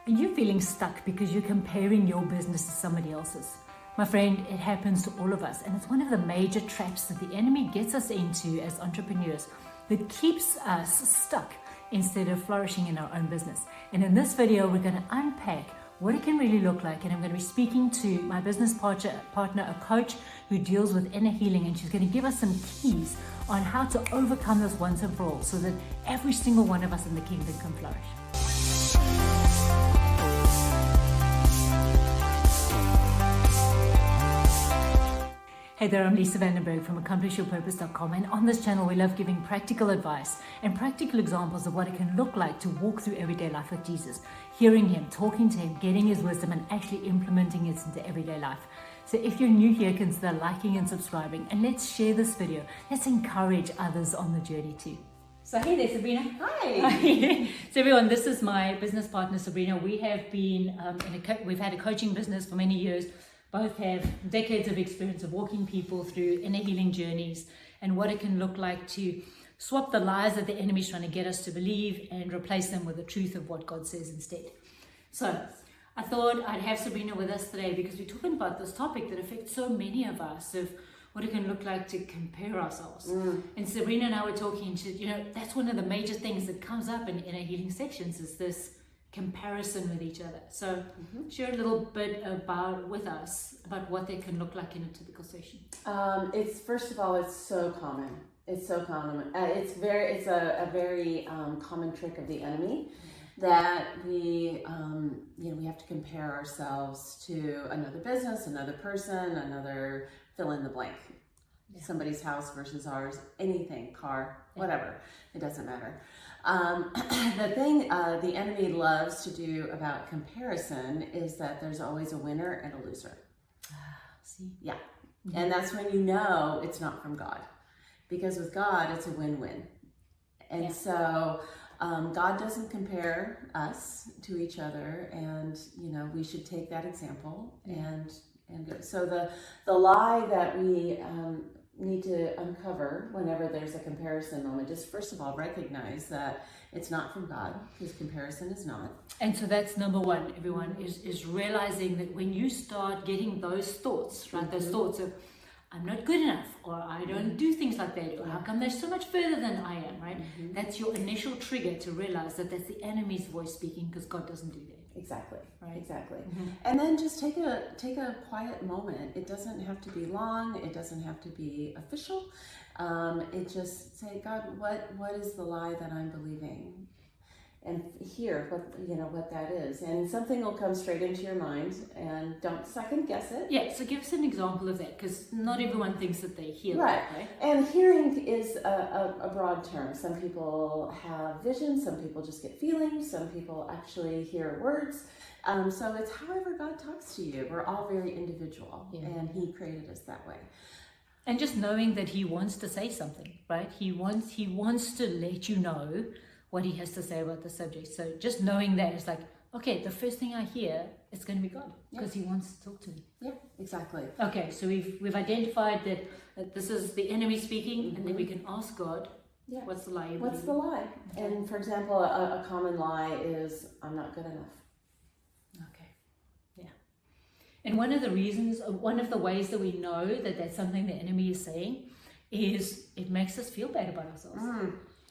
Are you feeling stuck because you're comparing your business to somebody else's? My friend, it happens to all of us, and it's one of the major traps that the enemy gets us into as entrepreneurs that keeps us stuck instead of flourishing in our own business. And in this video, we're going to unpack what it can really look like, and I'm going to be speaking to my business partner, a coach who deals with inner healing, and she's going to give us some keys on how to overcome this once and for all so that every single one of us in the kingdom can flourish. Hey there, I'm 𝙤𝙤𝙫𝙨 Berg from AccomplishYourPurpose.com, and on this channel we love giving practical advice and practical examples of what it can look like to walk through everyday life with Jesus, hearing Him, talking to Him, getting His wisdom and actually implementing it into everyday life. So if you're new here, consider liking and subscribing, and let's share this video. Let's encourage others on the journey too. So hey there, Sabrina. Hi. So everyone, this is my business partner, Sabrina. We have been, we've had a coaching business for many years. Both have decades of experience of walking people through inner healing journeys and what it can look like to swap the lies that the enemy's trying to get us to believe and replace them with the truth of what God says instead. So I thought I'd have Sabrina with us today because we're talking about this topic that affects so many of us, of what it can look like to compare ourselves. And Sabrina and I were talking to, that's one of the major things that comes up in inner healing sections, is this comparison with each other. So share a little bit with us about what they can look like in a typical session. It's first of all, it's so common. It's so common. It's a very common trick of the enemy that we have to compare ourselves to another business, another person, another fill in the blank. Somebody's house versus ours, anything, car, whatever. It doesn't matter. The thing the enemy loves to do about comparison is that there's always a winner and a loser. See? Yeah. And that's when you know it's not from God. Because with God, it's a win-win. And so God doesn't compare us to each other, and we should take that example and go. So the lie that we need to uncover whenever there's a comparison moment is, first of all, recognize that it's not from God, because comparison is not. And so that's number one, everyone, is realizing that when you start getting those thoughts, right, those thoughts of, I'm not good enough, or I don't do things like that, or how come they're so much further than I am, right? That's your initial trigger to realize that that's the enemy's voice speaking, because God doesn't do that. Exactly. Right. Exactly. And then just take a quiet moment. It doesn't have to be long. It doesn't have to be official. It just say, God, what is the lie that I'm believing? And hear what that is. And something will come straight into your mind, and don't second guess it. Yeah, so give us an example of that, because not everyone thinks that they hear that, right? And hearing is a broad term. Some people have vision, some people just get feelings, some people actually hear words. So it's however God talks to you. We're all very individual, and He created us that way. And just knowing that He wants to say something, right? He wants to let you know what He has to say about the subject. So just knowing that, it's like, okay, the first thing I hear, it's going to be God, because He wants to talk to me. Yeah, exactly. Okay, so we've identified that this is the enemy speaking, and then we can ask God, what's the lie? What's the lie? And for example, a common lie is, I'm not good enough. Okay, yeah. And one of the ways that we know that that's something the enemy is saying is it makes us feel bad about ourselves.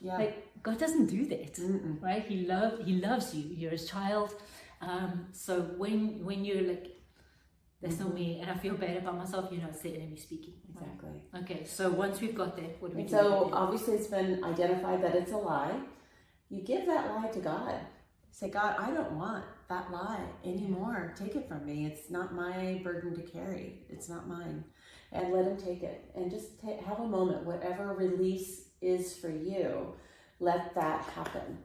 Yeah. Like, God doesn't do that, right? He loves you. You're His child. So when you're like, that's not me, and I feel bad about myself, it's the enemy speaking. Exactly. Right? Okay, so once we've got that, what do we do? So obviously it's been identified that it's a lie. You give that lie to God. Say, God, I don't want that lie anymore. Take it from me. It's not my burden to carry. It's not mine. And let Him take it. And just have a moment. Whatever release is for you, let that happen.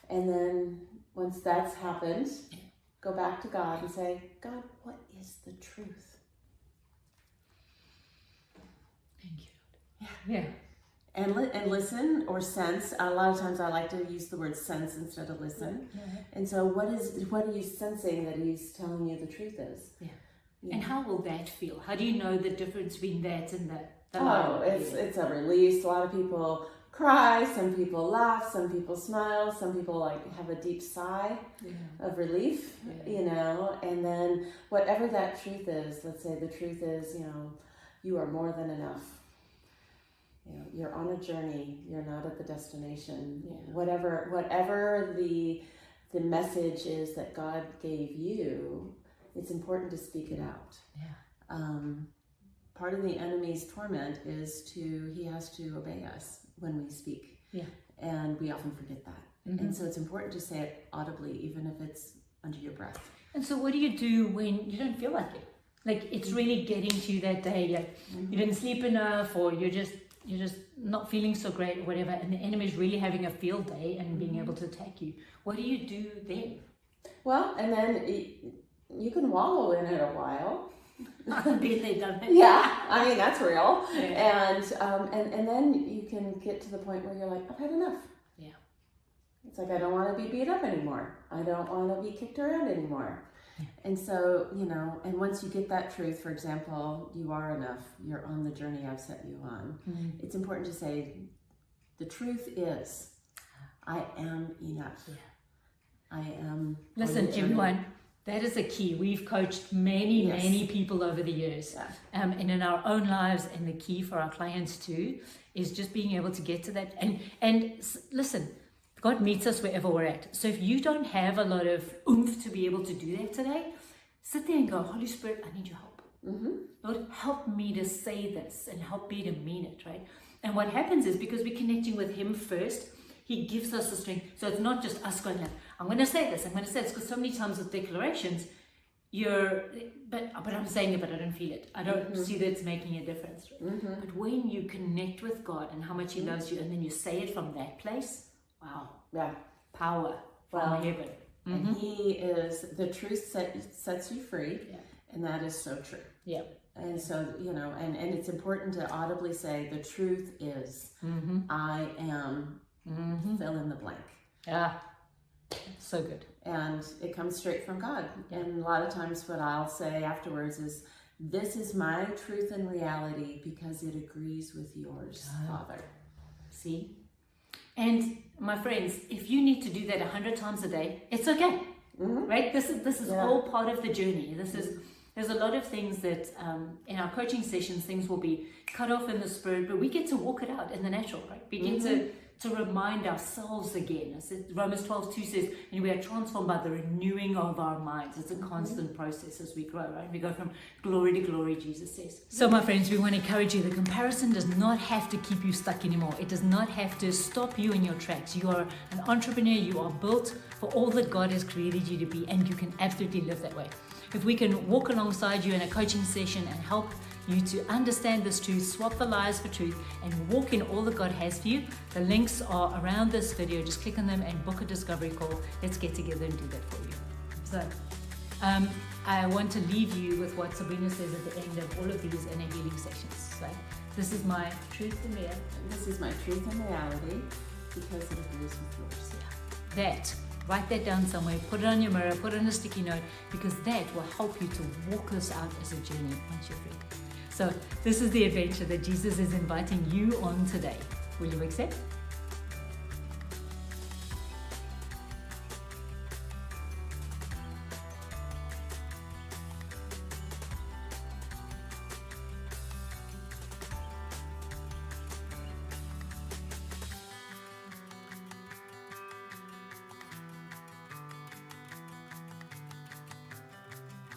And then once that's happened, go back to God and say, God, what is the truth? Thank you. Yeah. And listen or sense. A lot of times I like to use the word sense instead of listen. And so what are you sensing that He's telling you the truth is? And how will that feel? How do you know the difference between that and that? It's a release. A lot of people cry, some people laugh, some people smile, some people like have a deep sigh of relief, you know, and then whatever that truth is, let's say the truth is, you know, you are more than enough. You know, you're on a journey, you're not at the destination. Whatever the message is that God gave you, it's important to speak it out. Part of the enemy's torment is he has to obey us when we speak. And we often forget that. And so it's important to say it audibly, even if it's under your breath. And so what do you do when you don't feel like it? Like it's really getting to you that day, like you didn't sleep enough, or you're just not feeling so great or whatever, and the enemy is really having a field day and being able to attack you. What do you do then? Well, and then you can wallow in it a while. Been there, done it. Yeah, I mean that's real. And then you can get to the point where you're like, I've had enough. It's like I don't want to be beat up anymore. I don't want to be kicked around anymore. And so, you know, and once you get that truth, for example, you are enough. You're on the journey I've set you on. It's important to say, the truth is, I am enough. I am. Listen, everyone. That is a key. We've coached many people over the years. And in our own lives, and the key for our clients too, is just being able to get to that. And listen, God meets us wherever we're at. So if you don't have a lot of oomph to be able to do that today, sit there and go, Holy Spirit, I need your help. Lord, help me to say this and help me to mean it, right? And what happens is, because we're connecting with Him first, He gives us the strength. So it's not just us going like, I'm going to say this, I'm going to say this, because so many times with declarations, but I'm saying it, but I don't feel it. I don't see that it's making a difference. Right? But when you connect with God and how much He loves you, and then you say it from that place, wow. Power from heaven. And He is, the truth sets you free, and that is so true. And so, you know, and it's important to audibly say, the truth is, I am, fill in the blank. So good. And it comes straight from God. And a lot of times what I'll say afterwards is, this is my truth and reality because it agrees with yours, Father. See? And my friends, if you need to do that 100 times a day, it's okay, right? This is all part of the journey. There's a lot of things that in our coaching sessions, things will be cut off in the spirit, but we get to walk it out in the natural, right? We get to remind ourselves again. As Romans 12:2 says, and we are transformed by the renewing of our minds. It's a constant process as we grow, right? We go from glory to glory, Jesus says. So my friends, we want to encourage you. The comparison does not have to keep you stuck anymore. It does not have to stop you in your tracks. You are an entrepreneur. You are built for all that God has created you to be, and you can absolutely live that way. If we can walk alongside you in a coaching session and help you to understand this truth, swap the lies for truth, and walk in all that God has for you, the links are around this video. Just click on them and book a discovery call. Let's get together and do that for you. So I want to leave you with what Sabrina says at the end of all of these inner healing sessions. So this is my truth and reality. This is my truth and reality because it agrees with yours. Write that down somewhere, put it on your mirror, put it on a sticky note, because that will help you to walk this out as a journey once you're free. So this is the adventure that Jesus is inviting you on today. Will you accept?